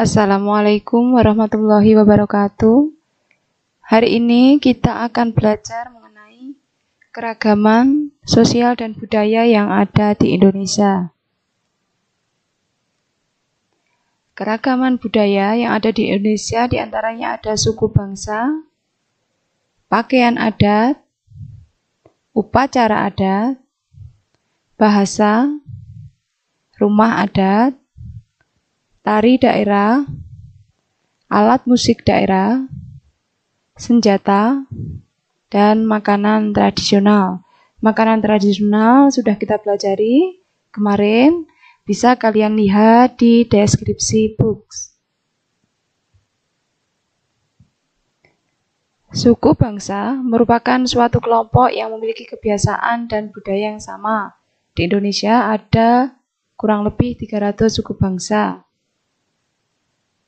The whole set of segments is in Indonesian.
Assalamualaikum warahmatullahi wabarakatuh. Hari ini kita akan belajar mengenai keragaman sosial dan budaya yang ada di Indonesia. Keragaman budaya yang ada di Indonesia diantaranya ada suku bangsa, pakaian adat, upacara adat, bahasa, rumah adat, tari daerah, alat musik daerah, senjata, dan makanan tradisional. Makanan tradisional sudah kita pelajari kemarin, bisa kalian lihat di deskripsi books. Suku bangsa merupakan suatu kelompok yang memiliki kebiasaan dan budaya yang sama. Di Indonesia ada kurang lebih 300 suku bangsa.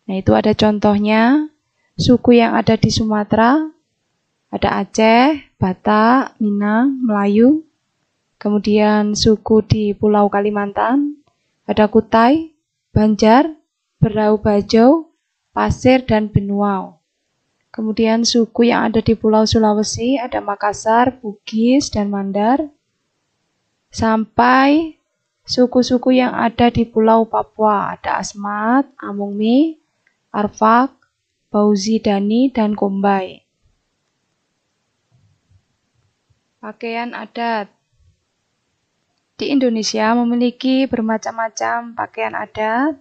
Nah, itu ada contohnya, suku yang ada di Sumatera, ada Aceh, Batak, Minang, Melayu. Kemudian suku di Pulau Kalimantan, ada Kutai, Banjar, Berau Bajau, Pasir, dan Benuau. Kemudian suku yang ada di Pulau Sulawesi, ada Makassar, Bugis, dan Mandar. Sampai suku-suku yang ada di Pulau Papua, ada Asmat, Amungmi, Arfak, Bauzi Dani, dan Kombai. Pakaian adat. Di Indonesia memiliki bermacam-macam pakaian adat.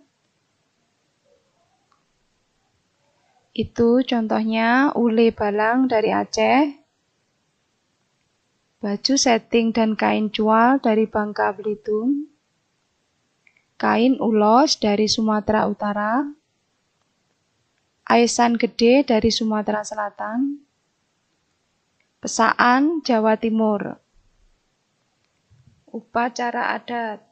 Itu contohnya ule balang dari Aceh, baju setting dan kain cual dari Bangka Belitung, kain ulos dari Sumatera Utara, aisan gede dari Sumatera Selatan, pesaan Jawa Timur. Upacara adat.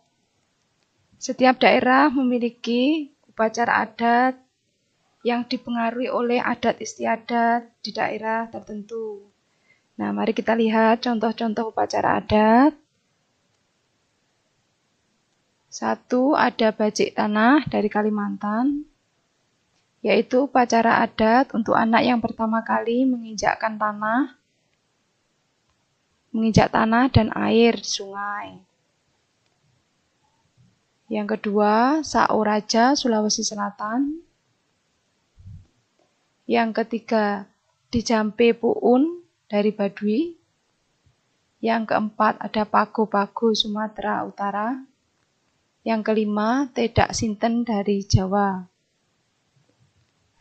Setiap daerah memiliki upacara adat yang dipengaruhi oleh adat istiadat di daerah tertentu. Nah, mari kita lihat contoh-contoh upacara adat. 1. Ada bajik tanah dari Kalimantan, yaitu upacara adat untuk anak yang pertama kali menginjak tanah dan air di sungai. Yang kedua, Saoraja, Sulawesi Selatan. Yang ketiga, Dijampe Puun dari Baduy. Yang keempat, ada Pago-Pago, Sumatera Utara. Yang kelima, Tedak Sinten dari Jawa.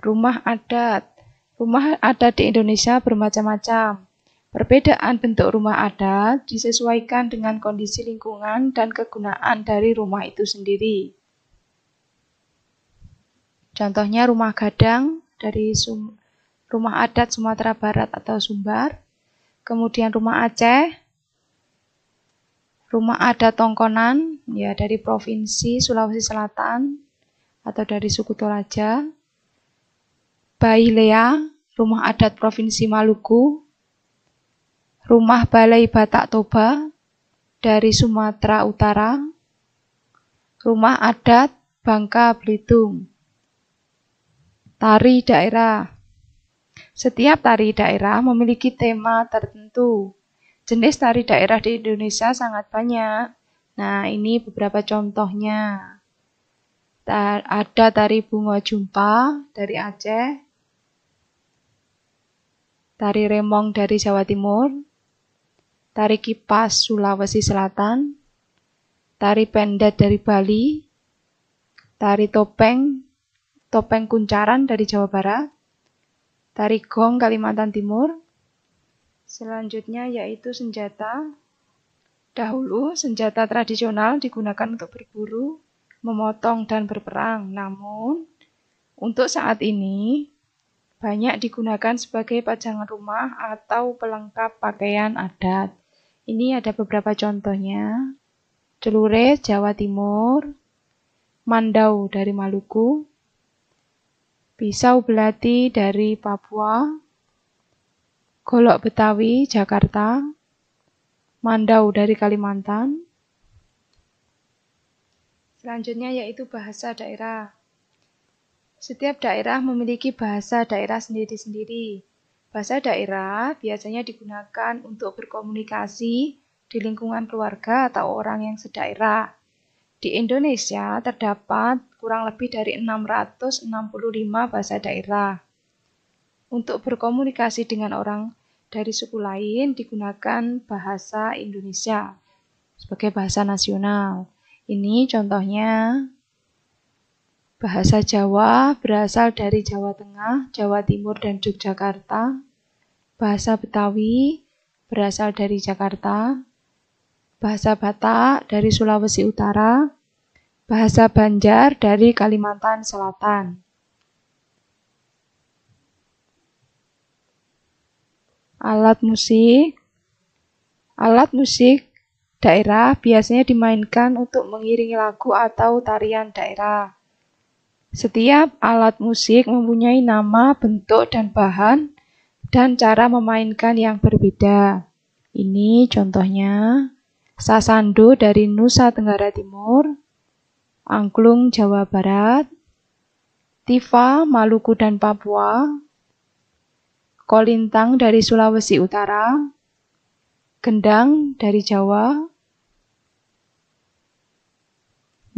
Rumah adat. Rumah adat di Indonesia bermacam-macam. Perbedaan bentuk rumah adat disesuaikan dengan kondisi lingkungan dan kegunaan dari rumah itu sendiri. Contohnya rumah gadang dari rumah adat Sumatera Barat atau Sumbar. Kemudian rumah Aceh, rumah adat Tongkonan ya dari Provinsi Sulawesi Selatan atau dari suku Toraja. Bailea, rumah adat Provinsi Maluku. Rumah Balai Batak Toba dari Sumatera Utara. Rumah adat Bangka Belitung. Tari daerah. Setiap tari daerah memiliki tema tertentu. Jenis tari daerah di Indonesia sangat banyak. Nah, ini beberapa contohnya. Ada tari bunga jumpa dari Aceh, tari remong dari Jawa Timur, tari kipas Sulawesi Selatan, tari pendet dari Bali, tari topeng kuncaran dari Jawa Barat, tari gong Kalimantan Timur. Selanjutnya yaitu senjata. Dahulu senjata tradisional digunakan untuk berburu, memotong, dan berperang. Namun, untuk saat ini banyak digunakan sebagai pajangan rumah atau pelengkap pakaian adat. Ini ada beberapa contohnya. Celure Jawa Timur, Mandau dari Maluku, Pisau Belati dari Papua, Golok Betawi Jakarta, Mandau dari Kalimantan. Selanjutnya yaitu bahasa daerah. Setiap daerah memiliki bahasa daerah sendiri-sendiri. Bahasa daerah biasanya digunakan untuk berkomunikasi di lingkungan keluarga atau orang yang sedaerah. Di Indonesia terdapat kurang lebih dari 665 bahasa daerah. Untuk berkomunikasi dengan orang dari suku lain digunakan bahasa Indonesia sebagai bahasa nasional. Ini contohnya, bahasa Jawa berasal dari Jawa Tengah, Jawa Timur, dan Yogyakarta. Bahasa Betawi berasal dari Jakarta. Bahasa Batak dari Sulawesi Utara. Bahasa Banjar dari Kalimantan Selatan. Alat musik. Alat musik daerah biasanya dimainkan untuk mengiringi lagu atau tarian daerah. Setiap alat musik mempunyai nama, bentuk, dan bahan, dan cara memainkan yang berbeda. Ini contohnya, sasando dari Nusa Tenggara Timur, angklung Jawa Barat, tifa Maluku dan Papua, kolintang dari Sulawesi Utara, gendang dari Jawa.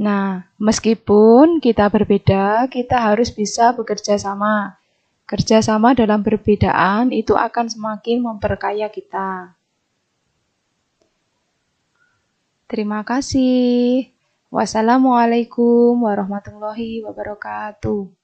Nah, meskipun kita berbeda, kita harus bisa bekerja sama. Kerja sama dalam perbedaan itu akan semakin memperkaya kita. Terima kasih. Wassalamualaikum warahmatullahi wabarakatuh.